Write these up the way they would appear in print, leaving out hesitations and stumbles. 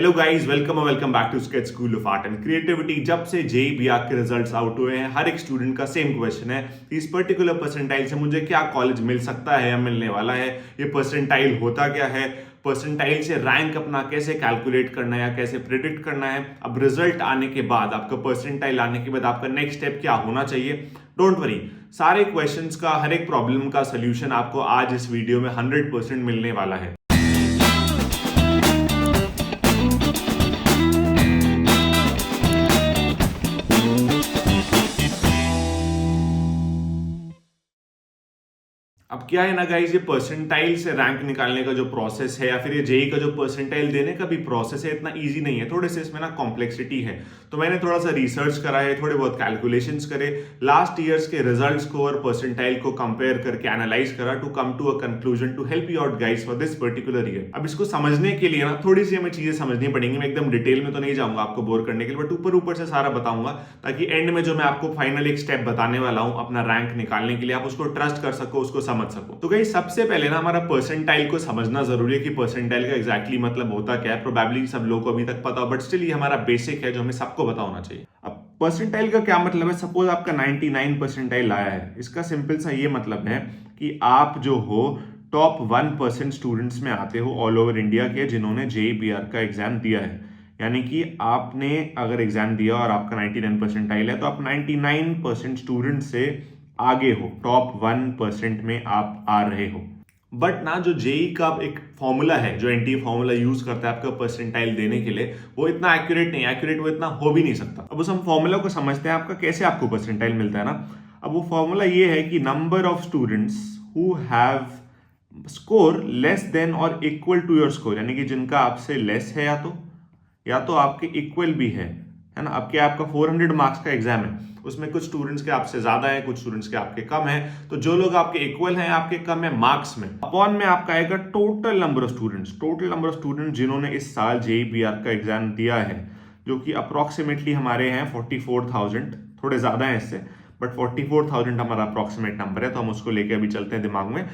Hello guys, welcome back to sketch school of art and creativity. जब से JEE के results out हुए हैं, हर एक स्टूडेंट का सेम क्वेश्चन है, इस पर्टिकुलर परसेंटाइल से मुझे क्या कॉलेज मिल सकता है या मिलने वाला है, ये परसेंटाइल होता क्या है, परसेंटाइल से रैंक अपना कैसे कैलकुलेट करना है या कैसे प्रिडिक्ट करना है। अब रिजल्ट आने के बाद, आपका परसेंटाइल आने के बाद आपका नेक्स्ट स्टेप क्या होना चाहिए। डोंट वरी, सारे क्वेश्चंस का, हर एक प्रॉब्लम का सोल्यूशन आपको आज इस वीडियो में 100% मिलने वाला है। अब क्या है ना गाइस, ये परसेंटाइल से रैंक निकालने का जो प्रोसेस है या फिर ये जेई का जो परसेंटाइल देने का भी प्रोसेस है, इतना इजी नहीं है। थोड़े से इसमें ना कॉम्प्लेक्सिटी है। तो मैंने थोड़ा सा रिसर्च करा है, थोड़े बहुत कैलकुलेशंस करे, लास्ट ईयर्स के रिजल्ट्स को और परसेंटाइल को कंपेयर करके एनालाइज करा to come to a conclusion to help you out guys for this particular year. अब इसको समझने के लिए ना थोड़ी सी हमें चीजें समझनी पड़ेंगी। मैं एकदम डिटेल में तो नहीं जाऊंगा आपको बोर करने के लिए, बट ऊपर ऊपर से सारा बताऊंगा, ताकि एंड में जो मैं आपको फाइनल एक स्टेप बताने वाला हूं अपना रैंक निकालने के लिए, आप उसको ट्रस्ट कर सको, उसको समझ सको। तो गाइस, सबसे पहले ना हमारा परसेंटाइल को समझना जरूरी है कि परसेंटाइल का एग्जैक्टली मतलब होता क्या है। प्रोबेबली सब लोगों को अभी तक पता हो, बट स्टिल ये हमारा बेसिक है जो हमें सबको पता होना चाहिए। अब परसेंटाइल का क्या मतलब है। सपोज आपका 99 परसेंटाइल आया है, इसका सिंपल सा ये मतलब है कि आप जो हो टॉप 1% स्टूडेंट्स में आते हो ऑल ओवर इंडिया के, जिन्होंने जेईई का एग्जाम दिया है। यानी कि आपने अगर एग्जाम दिया और आपका 99 परसेंटाइल है, तो आप 99% स्टूडेंट से आगे हो, टॉप 1% में आप आ रहे हो। बट ना, जो जेई का एक फॉर्मूला है, जो एनटीए फॉर्मूला यूज करता है आपका परसेंटाइल देने के लिए, वो इतना एक्यूरेट नहीं, एक्यूरेट वो इतना हो भी नहीं सकता। अब उस हम फॉर्मूला को समझते हैं, आपका कैसे आपको परसेंटाइल मिलता है ना। अब वो फॉर्मूला ये है कि number of students who have score less than और इक्वल टू योर स्कोर, यानी कि जिनका आपसे लेस है या तो आपके इक्वल भी है ना। अब क्या, आपका 400 मार्क्स का एग्जाम है, उसमें कुछ स्टूडेंट्स के आपसे ज्यादा है, कुछ स्टूडेंट्स के आपके कम है। तो जो लोग आपके इक्वल हैं, आपके कम है मार्क्स में, अपॉन में आपका आएगा टोटल नंबर ऑफ स्टूडेंट्स जिन्होंने इस साल जेईई का एग्जाम दिया है, जो कि अप्रोक्सीमेटली हमारे हैं 44,000, थोड़े ज्यादा है इससे, बट 44,000 हमारा अप्रोक्सीमेट नंबर है, तो हम उसको लेके अभी चलते हैं दिमाग में।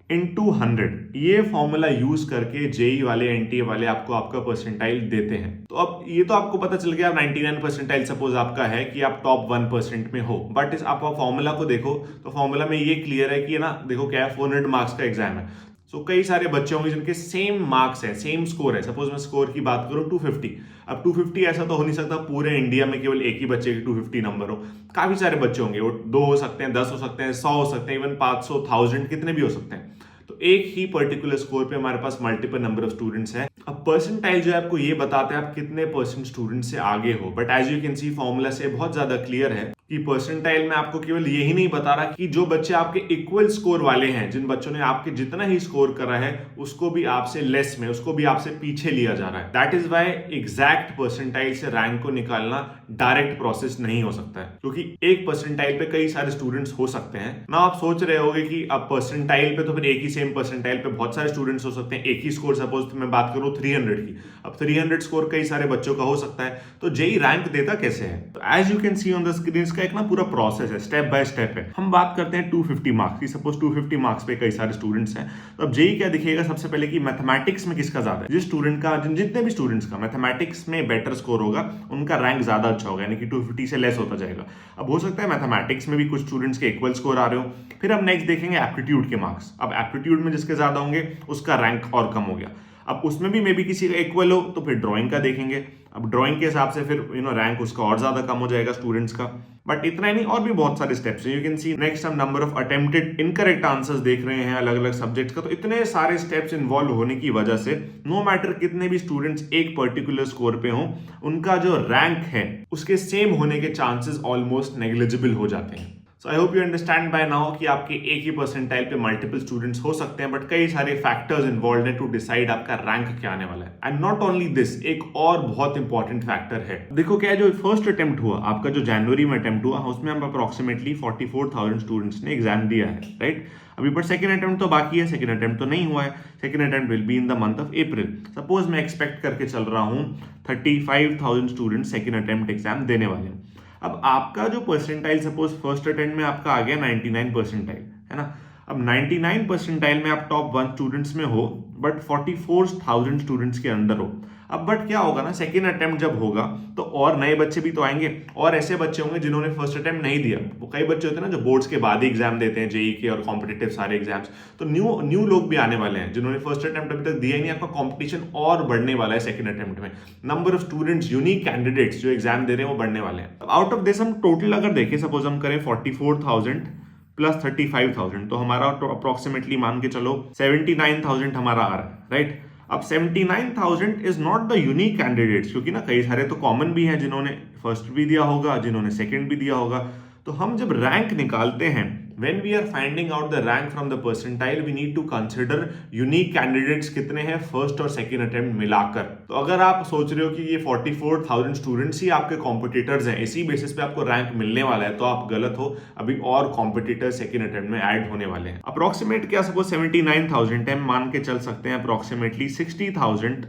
इनटू 100, ये फॉर्मूला यूज करके जेई वाले, एनटीए वाले आपको आपका परसेंटाइल देते हैं। तो अब ये तो आपको पता चल गया, 99 परसेंटाइल सपोज आपका है कि आप टॉप 1% में हो। बट इस आप फॉर्मूला को देखो तो फॉर्मूला में ये क्लियर है कि ना, देखो क्या है, 400 मार्क्स का एग्जाम है। सो कई सारे बच्चे होंगे जिनके सेम मार्क्स है, सेम स्कोर है। सपोज मैं स्कोर की बात करूं 250। अब 250 ऐसा तो हो नहीं सकता पूरे इंडिया में केवल एक ही बच्चे के 250 नंबर हो। काफी सारे बच्चे होंगे, वो 2 हो सकते हैं, 10 हो सकते हैं, 100 हो सकते हैं, इवन 500, 1000, कितने भी हो सकते हैं। तो एक ही पर्टिकुलर स्कोर पे हमारे पास मल्टीपल नंबर ऑफ स्टूडेंट्स हैं। अब परसेंटाइल जो है आपको ये बताते हैं आप कितने परसेंट स्टूडेंट से आगे हो। But as you can see, formula से बहुत ज्यादा क्लियर है कि परसेंटाइल में आपको केवल यही नहीं बता रहा कि जो बच्चे आपके इक्वल स्कोर वाले हैं, जिन बच्चों ने आपके जितना ही स्कोर करा है, उसको भी आपसे लेस में, उसको भी आपसे पीछे लिया जा रहा है। That is why exact percentile से रैंक को निकालना डायरेक्ट प्रोसेस नहीं हो सकता है, क्योंकि एक परसेंटाइल पे कई सारे स्टूडेंट्स हो सकते हैं ना। आप सोच रहे होगे कि अब परसेंटाइल पे तो फिर एक ही सेम परसेंटाइल पे बहुत सारे स्टूडेंट्स हो सकते हैं, एक ही स्कोर। सपोज मैं बात करूं 300 की, अब 300 स्कोर कई सारे बच्चों का हो सकता है। तो जेई रैंक देता कैसे है? तो as you can see on the screen, इसका एक ना पूरा प्रोसेस है, स्टेप बाय स्टेप है। हम बात करते हैं 250 मार्क्स की। सपोज 250 मार्क्स पे कई सारे स्टूडेंट्स हैं, तो अब जेई क्या दिखेगा सबसे पहले कि मैथमेटिक्स में किसका ज्यादा है। जिस स्टूडेंट का, जितने भी स्टूडेंट्स का मैथमेटिक्स में बेटर स्कोर होगा, उनका रैंक ज्यादा अच्छा होगा, यानी कि 250 से लेस होता जाएगा। अब हो सकता है मैथमेटिक्स में भी कुछ स्टूडेंट्स के इक्वल स्कोर आ रहे हो। फिर हम नेक्स्ट देखेंगे एप्टीट्यूड के मार्क्स। अब एप्टीट्यूड में जिसके ज्यादा होंगे उसका रैंक और कम हो गया। अब उसमें भी मे बी किसी का इक्वल हो, तो फिर ड्राइंग का देखेंगे। अब ड्राइंग के हिसाब से फिर रैंक उसका और ज्यादा कम हो जाएगा स्टूडेंट्स का। बट इतना ही नहीं, और भी बहुत सारे स्टेप्स हैं। यू कैन सी नेक्स्ट हम number of attempted incorrect answers देख रहे हैं अलग अलग सब्जेक्ट्स का। तो इतने सारे स्टेप्स इन्वॉल्व होने की वजह से नो मैटर कितने भी स्टूडेंट्स एक पर्टिकुलर स्कोर पे हों, उनका जो रैंक है उसके सेम होने के चांसेस ऑलमोस्ट नेग्लिजिबल हो जाते हैं। So I hope you understand by now कि आपके एक ही परसेंटाइल पे मल्टीपल स्टूडेंट्स हो सकते हैं, बट कई सारे फैक्टर्स इन्वॉल्व हैं टू डिसाइड आपका रैंक क्या आने वाला है। एंड नॉट ओनली दिस, एक और बहुत इंपॉर्टेंट फैक्टर है। देखो क्या है, जो फर्स्ट अटेम्प्ट हुआ आपका, जो जनवरी में अटेम्प्ट हुआ, उसमें हम अप्रोक्सीमेटली 44,000 स्टूडेंट्स ने एग्जाम दिया है, राइट। अभी पर सेकंड अटेम्प्ट तो बाकी है, सेकंड अटेम्प्ट तो नहीं हुआ है। Second attempt will be in the month of April. Suppose मैं एक्सपेक्ट करके चल रहा हूं 35,000 स्टूडेंट सेकंड अटेम्प्ट एग्जाम देने वाले हैं। अब आपका जो परसेंटाइल, सपोज फर्स्ट अटेम्प्ट में आपका आ गया 99 परसेंटाइल, है ना। अब 99 परसेंटाइल में आप टॉप 1 स्टूडेंट्स में हो, बट 44,000 स्टूडेंट्स के अंदर हो। अब बट क्या होगा ना, सेकेंड अटेम्प्ट जब होगा तो और नए बच्चे भी तो आएंगे और ऐसे बच्चे होंगे जिन्होंने फर्स्ट अटेम्प्ट नहीं दिया। वो कई बच्चे होते हैं ना जो बोर्ड्स के बाद ही एग्जाम देते हैं, जेई के और कॉम्पिटिटिव सारे एग्जाम्स, तो न्यू लोग भी आने वाले हैं जिन्होंने फर्स्ट अटेम्प्ट अभी तक दिया ही नहीं। आपका कॉम्पिटिशन और बढ़ने वाला है सेकंड अटेम्प्ट में, number of students, unique candidates जो एग्जाम दे रहे हैं वो बढ़ने वाले हैं। आउट ऑफ दिस हम टोटल अगर देखें, सपोज हम करें 44,000 प्लस 35,000, तो हमारा अप्रोक्सीमेटली मान के चलो 79,000 हमारा आ रहा है, राइट। अब 79,000 is not the unique candidates, क्योंकि ना कई सारे तो कॉमन भी हैं जिन्होंने फर्स्ट भी दिया होगा, जिन्होंने सेकंड भी दिया होगा। तो हम जब रैंक निकालते हैं, when we are finding out the rank from the percentile, we need to consider unique candidates कितने हैं फर्स्ट और सेकंड अटेम्प्ट मिलाकर। तो अगर आप सोच रहे हो कि ये 44,000 स्टूडेंट्स ही आपके कॉम्पिटिटर्स हैं, इसी बेसिस पे आपको रैंक मिलने वाला है, तो आप गलत हो। अभी और कॉम्पिटिटर सेकंड अटेम्प्ट में ऐड होने वाले हैं। अप्रोक्सीमेट क्या, सपोज 79,000 है, मान के चल सकते हैं अप्रोक्सीमेटली 60,000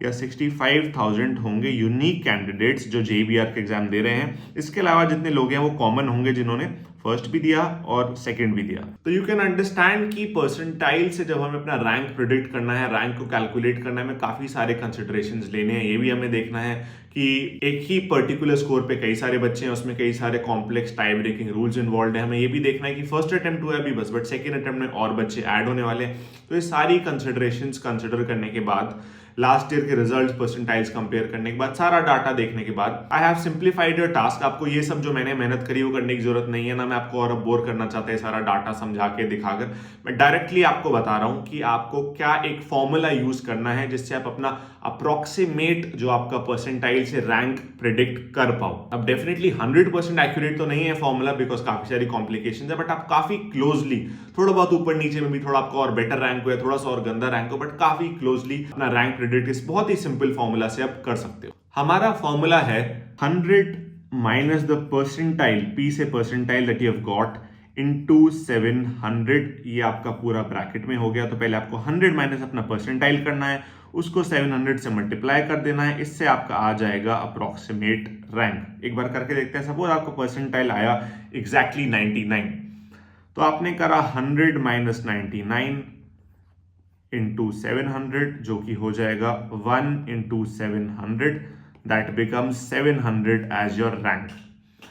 या 65,000 होंगे यूनिक कैंडिडेट्स जो जेईबीआर के एग्जाम दे रहे हैं। इसके अलावा जितने लोग हैं वो कॉमन होंगे जिन्होंने फर्स्ट भी दिया और सेकंड भी दिया। तो यू कैन अंडरस्टैंड कि परसेंटाइल से जब हमें अपना रैंक प्रिडिक्ट करना है, रैंक को कैलकुलेट करना है, हमें काफी सारे कंसिडरेशंस लेने हैं। ये भी हमें देखना है कि एक ही पर्टिकुलर स्कोर पे कई सारे बच्चे हैं, उसमें कई सारे complex tie breaking rules involve है। हमें ये भी देखना है कि फर्स्ट अटेम्प्ट हुआ है अभी बस, बट सेकंड अटेम्प्ट में और बच्चे ऐड होने वाले हैं। तो ये सारी कंसिडरेशंस कंसिडर करने के बाद, लास्ट ईयर के रिजल्ट्स परसेंटाइल्स कंपेयर करने के बाद, सारा डाटा देखने के बाद, I have simplified your task. आपको ये सब जो मैंने मेहनत करी वो करने की जरूरत नहीं है ना, मैं आपको और अब बोर करना चाहता है सारा डाटा समझा के दिखाकर। मैं डायरेक्टली आपको बता रहा हूं कि आपको क्या एक फॉर्मूला यूज करना है जिससे आप अपना अप्रोक्सीमेट जो आपका परसेंटाइल से रैंक प्रिडिक्ट कर पाओ। अब डेफिनेटली 100% एक्यूरेट तो नहीं है फॉर्मूला, बिकॉज काफी सारी कॉम्प्लिकेशंस है, बट आप काफी क्लोजली, थोड़ा बहुत ऊपर नीचे में भी थोड़ा आपको और बेटर रैंक हो या थोड़ा सा और गंदा रैंक हो, बट काफी क्लोजली अपना रैंक प्रिडिक्ट इस बहुत ही सिंपल फॉर्मूला से आप कर सकते हो। हमारा फॉर्मूला है 100 माइनस द परसेंटाइल, पी से percentile that you have got, into 700। ये आपका पूरा ब्रैकेट में हो गया। तो पहले आपको 100 माइनस अपना परसेंटाइल करना है, उसको 700 से मल्टीप्लाई कर देना है, इससे आपका आ जाएगा अप्रोक्सीमेट रैंक। एक बार करके देखते हैं। सपोज आपको परसेंटाइल आया एग्जैक्टली 99, तो आपने करा 100 माइनस 99 इंटू 700, जो कि हो जाएगा 1 into 700, that becomes 700 as your rank.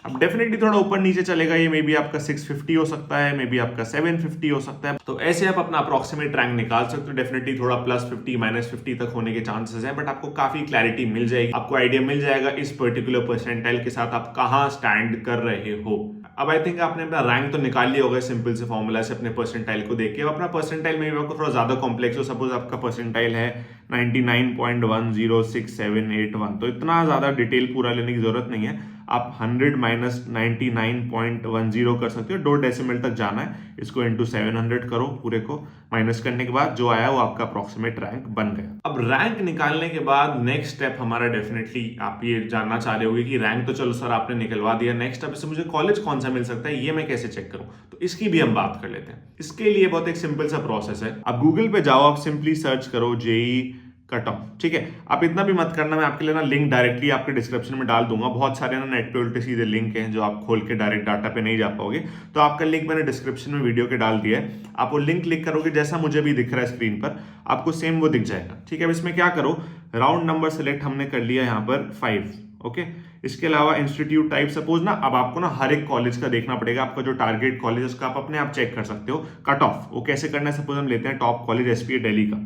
अब डेफिनेटली थोड़ा ऊपर नीचे चलेगा, ये मे बी आपका 650 हो सकता है, मे बी आपका 750 हो सकता है। तो ऐसे आप अपना अप्रोक्सीमेट रैंक निकाल सकते हो। डेफिनेटली थोड़ा प्लस 50 माइनस 50 तक होने के चांसेस हैं, बट आपको काफी क्लैरिटी मिल जाएगी, आपको आइडिया मिल जाएगा इस पर्टिकुलर परसेंटाइल के साथ आप कहाँ स्टैंड कर रहे हो। अब आई थिंक आपने अपना रैंक तो निकाल लिया होगा सिंपल से फॉर्मूला से अपने परसेंटाइल को देख के। अब अपना परसेंटाइल में भी आपको थोड़ा ज्यादा कॉम्प्लेक्स हो, सपोज आपका परसेंटाइल है 99.106781, तो इतना ज्यादा डिटेल पूरा लेने की जरूरत नहीं है। आप 100 माइनस 99.10 कर सकते हो, 2 डेसिमल तक जाना है, इसको इंटू 700 करो, पूरे को माइनस करने के बाद जो आया वो आपका अप्रोक्सीमेट रैंक बन गया। अब रैंक निकालने के बाद नेक्स्ट स्टेप हमारा, डेफिनेटली आप ये जानना चाह रहे होगे कि रैंक तो चलो सर आपने निकलवा दिया, नेक्स्ट स्टेप इससे मुझे कॉलेज कौन सा मिल सकता है, ये मैं कैसे चेक करूं। तो इसकी भी हम बात कर लेते हैं। इसके लिए बहुत एक सिंपल सा प्रोसेस है। आप गूगल पे जाओ, आप सिंपली सर्च करो जेई कट ऑफ, ठीक है। आप इतना भी मत करना, मैं आपके लिए ना लिंक डायरेक्टली आपके डिस्क्रिप्शन में डाल दूंगा। बहुत सारे ना नेट पे उल्टे सीधे लिंक हैं जो आप खोल के डायरेक्ट डाटा पे नहीं जा पाओगे, तो आपका लिंक मैंने डिस्क्रिप्शन में वीडियो के डाल दिया है। आप वो लिंक क्लिक करोगे, जैसा मुझे भी दिख रहा है स्क्रीन पर, आपको सेम वो दिख जाएगा, ठीक है। अब इसमें क्या करो, राउंड नंबर सेलेक्ट हमने कर लिया यहाँ पर 5, ओके। इसके अलावा इंस्टीट्यूट टाइप, सपोज ना अब आपको ना हर एक कॉलेज का देखना पड़ेगा, आपका जो टारगेट कॉलेज उसका आप अपने आप चेक कर सकते हो। कट ऑफ वो कैसे करना है, सपोज हम लेते हैं टॉप कॉलेज एसपीए दिल्ली का।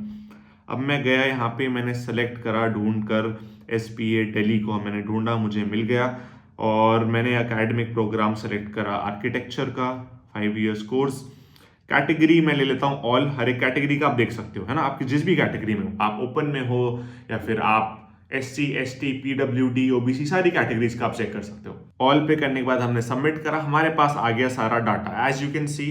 अब मैं गया यहाँ पे, मैंने सेलेक्ट करा ढूंढ कर एसपीए दिल्ली को मैंने ढूंढा, मुझे मिल गया। और मैंने एकेडमिक प्रोग्राम सेलेक्ट करा आर्किटेक्चर का 5 इयर्स कोर्स। कैटेगरी मैं ले लेता हूँ ऑल, हर एक कैटेगरी का आप देख सकते हो, है ना। आपकी जिस भी कैटेगरी में हो, आप ओपन में हो या फिर आप SC ST PWD OBC, सारी कैटेगरीज का आप चेक कर सकते हो। ऑल पे करने के बाद हमने सबमिट करा, हमारे पास आ गया सारा data. As you can see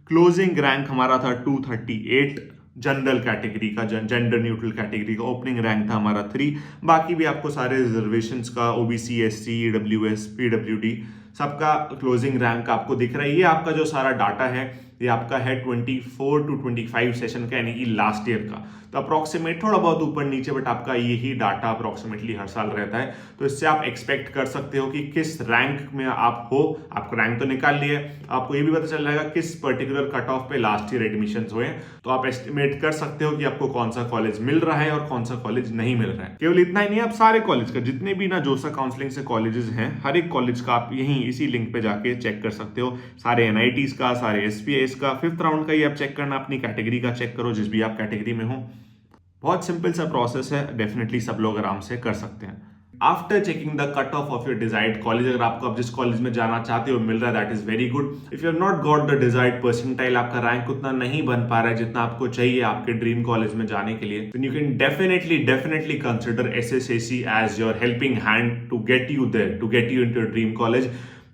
closing rank हमारा था 238 जनरल कैटेगरी का, जेंडर न्यूट्रल कैटेगरी का। ओपनिंग रैंक था हमारा 3। बाकी भी आपको सारे रिजर्वेशंस का, OBC SC EWS PWD सबका क्लोजिंग रैंक आपको दिख रहा है। ये आपका जो सारा डाटा है ये आपका है 24 to 25 सेशन का, यानी कि लास्ट ईयर का। तो अप्रॉक्सीमेट थोड़ा बहुत ऊपर नीचे, बट आपका यही डाटा अप्रॉक्सीमेटली हर साल रहता है। तो इससे आप एक्सपेक्ट कर सकते हो कि किस रैंक में आप हो। आपका रैंक तो निकाल लिया है, आपको ये भी पता चल जाएगा किस पर्टिकुलर कट ऑफ पे लास्ट ईयर एडमिशन हुए हैं। तो आप एस्टिमेट कर सकते हो कि आपको कौन सा कॉलेज मिल रहा है और कौन सा कॉलेज नहीं मिल रहा है। केवल इतना ही नहीं, आप सारे कॉलेज का, जितने भी ना जोसा काउंसलिंग से कॉलेजेस हैं, हर एक कॉलेज का आप यहीं इसी लिंक पे जाके चेक कर सकते हो। सारे एनआईटीज का, सारे एसपीआईज का, 5th राउंड का ही आप चेक करना, अपनी कैटेगरी का चेक करो, जिस भी आप कैटेगरी में हो। बहुत सिंपल सा प्रोसेस है, डेफिनेटली सब लोग आराम से कर सकते हैं। After checking the cut off of your desired college, अगर आपको अब जिस कॉलेज में जाना चाहते हो मिल रहा है, that is very good. If you have not got the desired percentile, आपका रैंक उतना नहीं बन पा रहा है जितना आपको चाहिए आपके ड्रीम कॉलेज में जाने के लिए, then you can definitely consider SSAC as your helping hand to get you there, to get you into your dream college.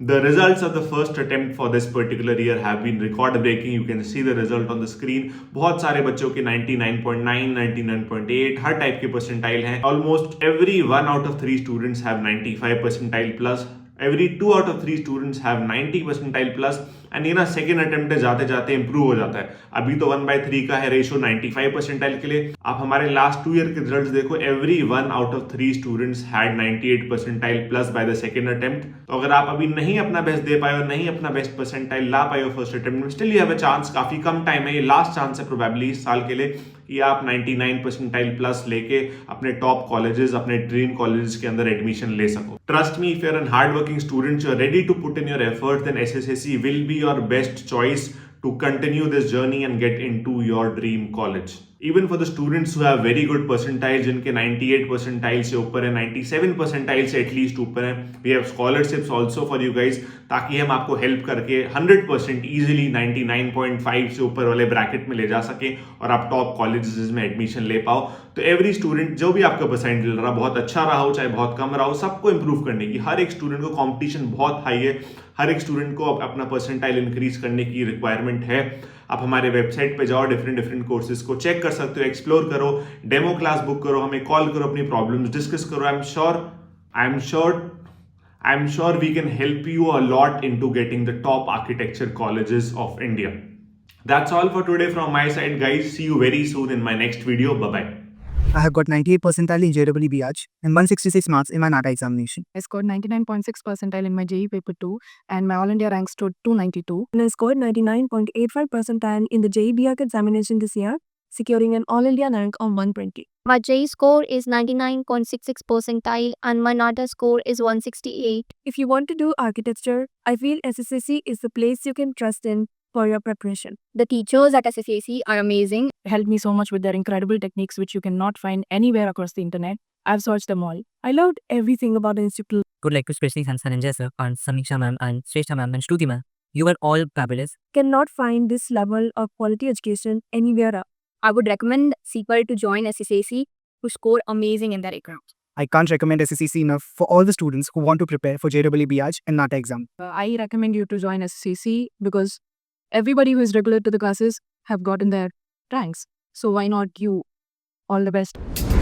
The results of the first attempt for this particular year have been record breaking. You can see the result on the screen. बहुत सारे बच्चों के 99.9, 99.8 हर type के percentile हैं। Almost every 1 out of 3 students have 95 percentile plus. Every 2 out of 3 students have 90 percentile plus. And ये ना second attempt जाते जाते इंप्रूव हो जाता है। अभी तो 1/3 का है रेशियो 95 परसेंटाइल के लिए। आप हमारे लास्ट 2 ईयर के रिजल्ट्स देखो, every 1 out of 3 students had 98 percentile plus by the second attempt. तो अगर आप अभी नहीं अपना बेस्ट दे पाए हो, नहीं अपना बेस्ट परसेंटाइल ला पाए हो फर्स्ट अटेम्प्ट में, still you have a chance. काफी कम टाइम है, ये लास्ट चांस है प्रोबेबली इस साल के लिए कि आप 99 परसेंटाइल प्लस लेके अपने टॉप कॉलेजेस, अपने ड्रीम कॉलेजेस के अंदर एडमिशन ले सको। Trust me, if you are an hard working student, you are ready to put in your effort, then SSAC will be your best choice to continue this journey and get into your dream college. Even for the students who have very good percentiles, जिनके 98 percentile से ऊपर है, 97 percentile से at least ऊपर है, we have scholarships also for you guys, ताकि हम आपको हेल्प करके 100% easily 99.5 से ऊपर वाले ब्रैकेट में ले जा सके और आप टॉप कॉलेजेस में एडमिशन ले पाओ। तो एवरी स्टूडेंट, जो भी आपका परसेंटाइल रहा, बहुत अच्छा रहा हो चाहे बहुत कम रहा हो, सबको इंप्रूव करने की, हर एक स्टूडेंट को कॉम्पिटिशन बहुत हाई है, हर एक स्टूडेंट को अपना परसेंटाइल इंक्रीज करने की रिक्वायरमेंट है। आप हमारे वेबसाइट पे जाओ, डिफरेंट कोर्सेज को चेक कर सकते हो, एक्सप्लोर करो, डेमो क्लास बुक करो, हमें कॉल करो, अपनी प्रॉब्लम्स डिस्कस करो। I am sure we can help you a lot into getting the top architecture colleges of India. That's all for today from my side, guys. See you very soon in my next video. Bye-bye. I have got 98 percentile in JEE BH and 166 marks in my NATA examination. I scored 99.6 percentile in my JEE paper 2 and my all India rank stood 292. And I scored 99.85 percentile in the JEE BH examination this year, securing an all India rank of 120. My JEE score is 99.66 percentile and my NATA score is 168. If you want to do architecture, I feel SSAC is the place you can trust in for your preparation. The teachers at SSAC are amazing. Helped me so much with their incredible techniques which you cannot find anywhere across the internet. I've searched them all. I loved everything about the institute. Would like to especially thank Sanjay sir and Samiksha ma'am and Shrestha ma'am and Shruti ma'am. You were all fabulous. Cannot find this level of quality education anywhere else. I would recommend seeker to join SSAC to score amazing in their exams. I can't recommend SSAC enough for all the students who want to prepare for JEE BH and NATA exam. I recommend you to join SSAC because everybody who is regular to the classes have gotten their ranks. So why not you? All the best.